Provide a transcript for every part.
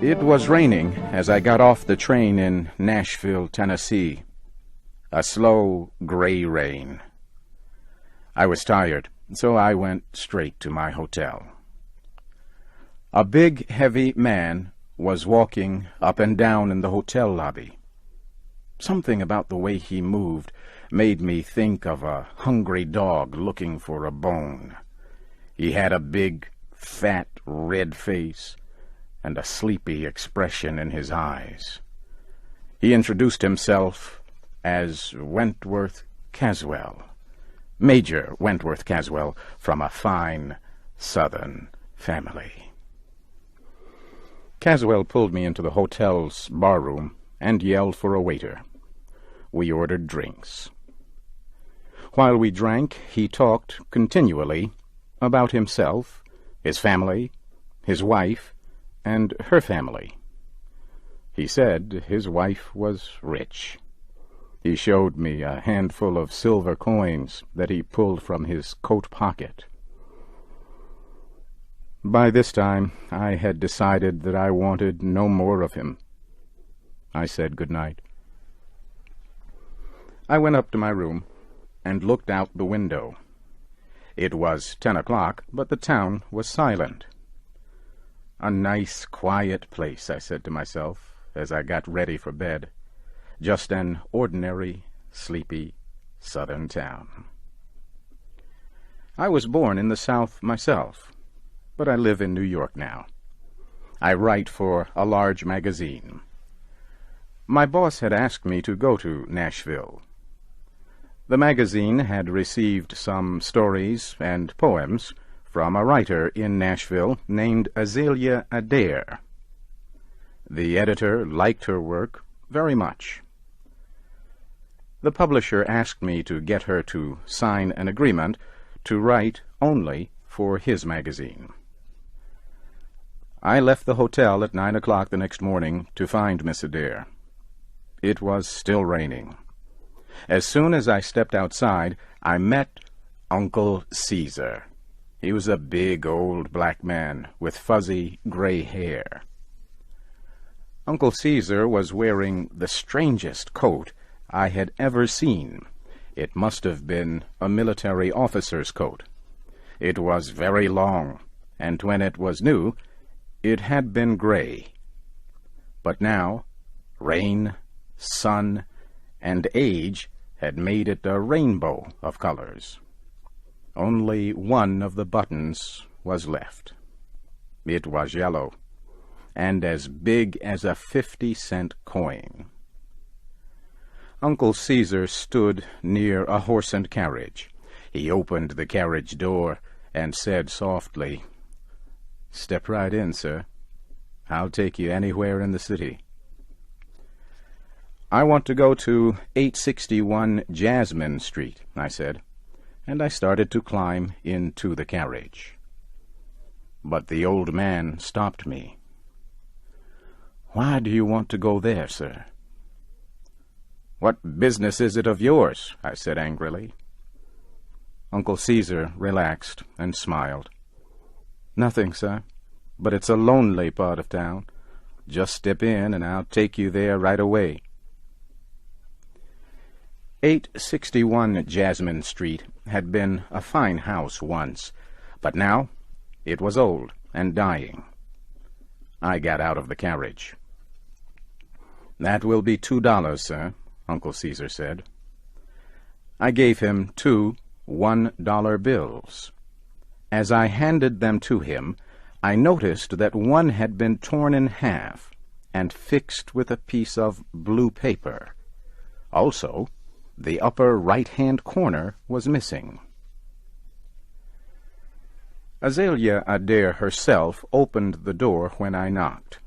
It was raining as I got off the train in Nashville, Tennessee. A slow, gray rain. I was tired, so I went straight to my hotel. A big, heavy man was walking up and down in the hotel lobby. Something about the way he moved made me think of a hungry dog looking for a bone. He had a big, fat, red face and a sleepy expression in his eyes. He introduced himself as Wentworth Caswell, Major Wentworth Caswell, from a fine Southern family. Caswell pulled me into the hotel's barroom and yelled for a waiter. We ordered drinks. While we drank, he talked continually about himself, his family, his wife, and her family. He said his wife was rich. He showed me a handful of silver coins that he pulled from his coat pocket. By this time, I had decided that I wanted no more of him. I said good night. I went up to my room and looked out the window. It was 10 o'clock, but the town was silent. A nice, quiet place, I said to myself, as I got ready for bed. Just an ordinary, sleepy Southern town. I was born in the South myself, but I live in New York now. I write for a large magazine. My boss had asked me to go to Nashville. The magazine had received some stories and poems from a writer in Nashville named Azalea Adair. The editor liked her work very much. The publisher asked me to get her to sign an agreement to write only for his magazine. I left the hotel at 9 o'clock the next morning to find Miss Adair. It was still raining. As soon as I stepped outside, I met Uncle Caesar. He was a big old black man with fuzzy gray hair. Uncle Caesar was wearing the strangest coat I had ever seen. It must have been a military officer's coat. It was very long, and when it was new, it had been gray. But now, rain, sun, and age had made it a rainbow of colors. Only one of the buttons was left. It was yellow, and as big as a 50-cent coin. Uncle Caesar stood near a horse and carriage. He opened the carriage door and said softly, "Step right in, sir. I'll take you anywhere in the city." "I want to go to 861 Jasmine Street," I said, and I started to climb into the carriage. But the old man stopped me. "Why do you want to go there, sir?" "What business is it of yours?" I said angrily. Uncle Caesar relaxed and smiled. "Nothing, sir, but it's a lonely part of town. Just step in and I'll take you there right away." 861 Jasmine Street had been a fine house once, but now it was old and dying. I got out of the carriage. "That will be $2, sir," Uncle Caesar said. I gave him 2 $1 bills. As I handed them to him, I noticed that one had been torn in half and fixed with a piece of blue paper. Also, the upper right-hand corner was missing. Azalea Adair herself opened the door when I knocked.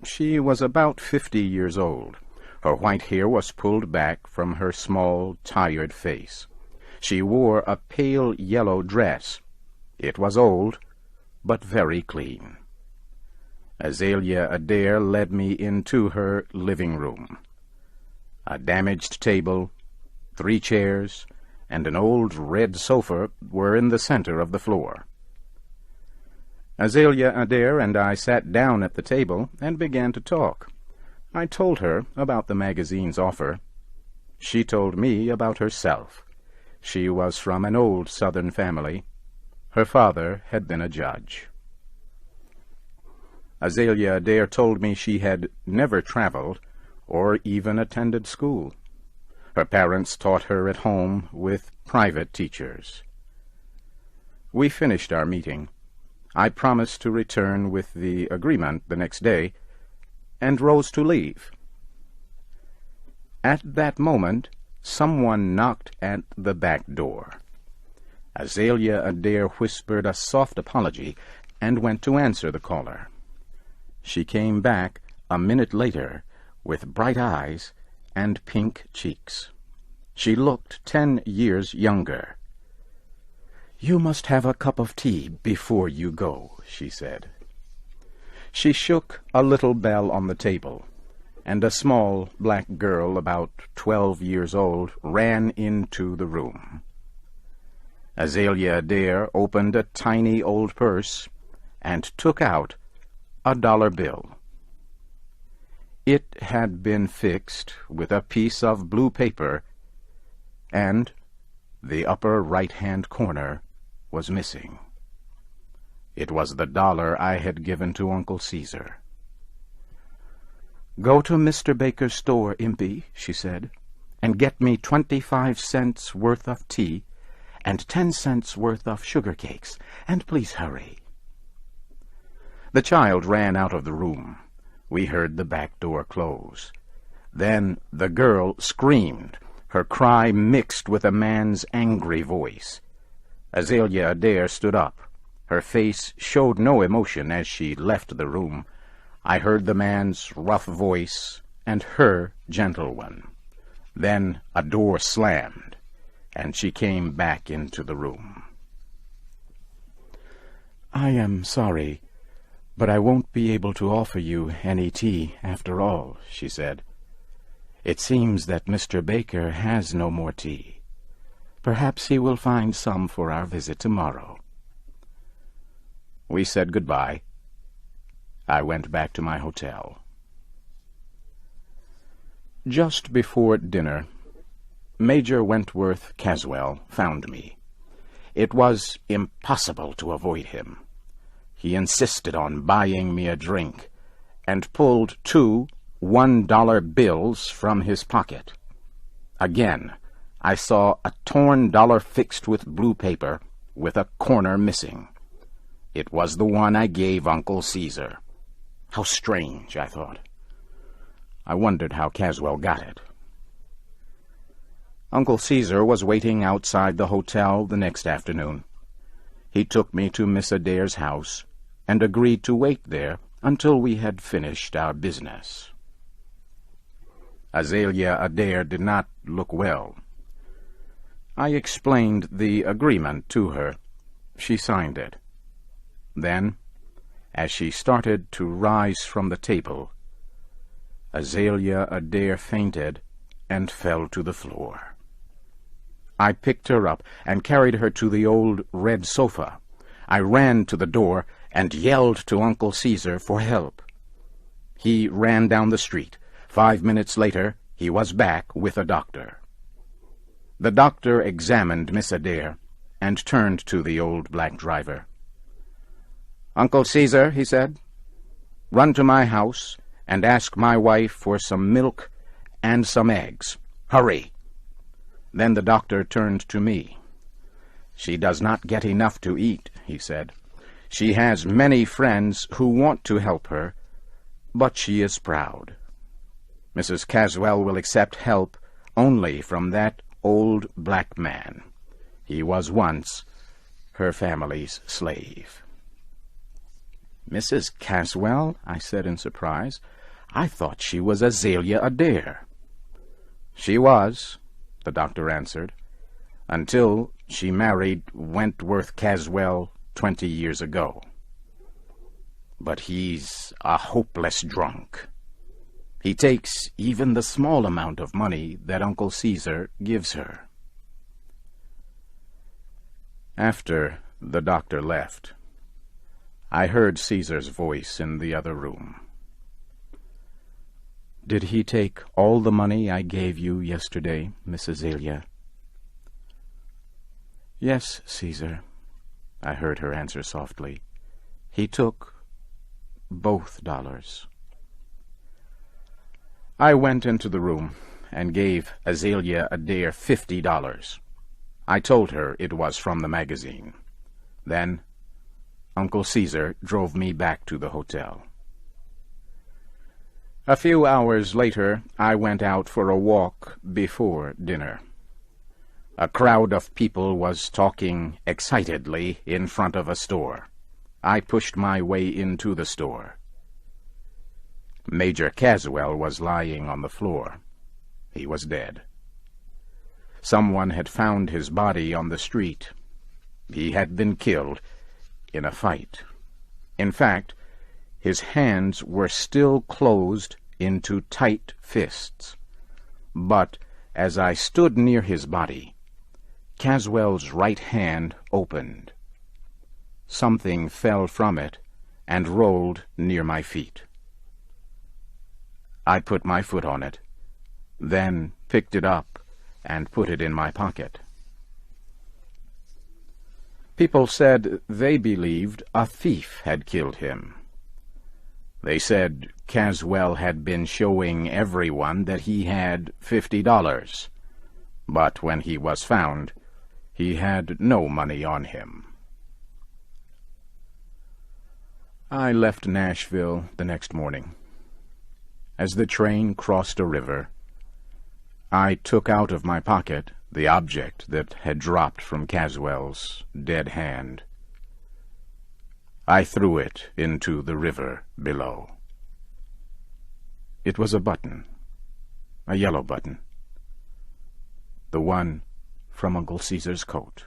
She was about 50 years old. Her white hair was pulled back from her small, tired face. She wore a pale yellow dress. It was old, but very clean. Azalea Adair led me into her living room. A damaged table, 3 chairs, and an old red sofa were in the center of the floor. Azalea Adair and I sat down at the table and began to talk. I told her about the magazine's offer. She told me about herself. She was from an old Southern family. Her father had been a judge. Azalea Adair told me she had never traveled or even attended school. Her parents taught her at home with private teachers. We finished our meeting. I promised to return with the agreement the next day, and rose to leave. At that moment, someone knocked at the back door. Azalea Adair whispered a soft apology and went to answer the caller. She came back a minute later with bright eyes and pink cheeks. She looked 10 years younger. "You must have a cup of tea before you go," she said. She shook a little bell on the table, and a small black girl about 12 years old ran into the room. Azalea Adair opened a tiny old purse and took out a dollar bill. It had been fixed with a piece of blue paper, and the upper right-hand corner was missing. It was the dollar I had given to Uncle Caesar. "Go to Mr. Baker's store, Impey," she said, "and get me 25 cents worth of tea and 10 cents worth of sugar cakes, and please hurry." The child ran out of the room. We heard the back door close. Then the girl screamed, her cry mixed with a man's angry voice. Azalea Adair stood up. Her face showed no emotion as she left the room. I heard the man's rough voice and her gentle one. Then a door slammed, and she came back into the room. "I am sorry, but I won't be able to offer you any tea after all," she said. "It seems that Mr. Baker has no more tea. Perhaps he will find some for our visit tomorrow." We said goodbye. I went back to my hotel. Just before dinner, Major Wentworth Caswell found me. It was impossible to avoid him. He insisted on buying me a drink, and pulled 2 $1 bills from his pocket. Again, I saw a torn dollar fixed with blue paper, with a corner missing. It was the one I gave Uncle Caesar. How strange, I thought. I wondered how Caswell got it. Uncle Caesar was waiting outside the hotel the next afternoon. He took me to Miss Adair's house and agreed to wait there until we had finished our business. Azalea Adair did not look well. I explained the agreement to her. She signed it. Then, as she started to rise from the table, Azalea Adair fainted and fell to the floor. I picked her up and carried her to the old red sofa. I ran to the door and yelled to Uncle Caesar for help. He ran down the street. 5 minutes later, he was back with a doctor. The doctor examined Miss Adair and turned to the old black driver. "Uncle Caesar," he said, "run to my house and ask my wife for some milk and some eggs. Hurry!" Then the doctor turned to me. "She does not get enough to eat," he said. "She has many friends who want to help her, but she is proud. Mrs. Caswell will accept help only from that old black man. He was once her family's slave." "Mrs. Caswell?" I said in surprise. "I thought she was Azalea Adair." "She was," the doctor answered, "until she married Wentworth Caswell 20 years ago. But he's a hopeless drunk. He takes even the small amount of money that Uncle Caesar gives her." After the doctor left, I heard Caesar's voice in the other room. "Did he take all the money I gave you yesterday, Miss Azalea?" "Yes, Caesar," I heard her answer softly. "He took both dollars." I went into the room and gave Azalea Adair $50. I told her it was from the magazine. Then Uncle Caesar drove me back to the hotel. A few hours later, I went out for a walk before dinner. A crowd of people was talking excitedly in front of a store. I pushed my way into the store. Major Caswell was lying on the floor. He was dead. Someone had found his body on the street. He had been killed in a fight. In fact, his hands were still closed into tight fists. But as I stood near his body, Caswell's right hand opened. Something fell from it and rolled near my feet. I put my foot on it, then picked it up and put it in my pocket. People said they believed a thief had killed him. They said Caswell had been showing everyone that he had $50, but when he was found, he had no money on him. I left Nashville the next morning. As the train crossed a river, I took out of my pocket the object that had dropped from Caswell's dead hand. I threw it into the river below. It was a button, a yellow button, the one from Uncle Caesar's coat.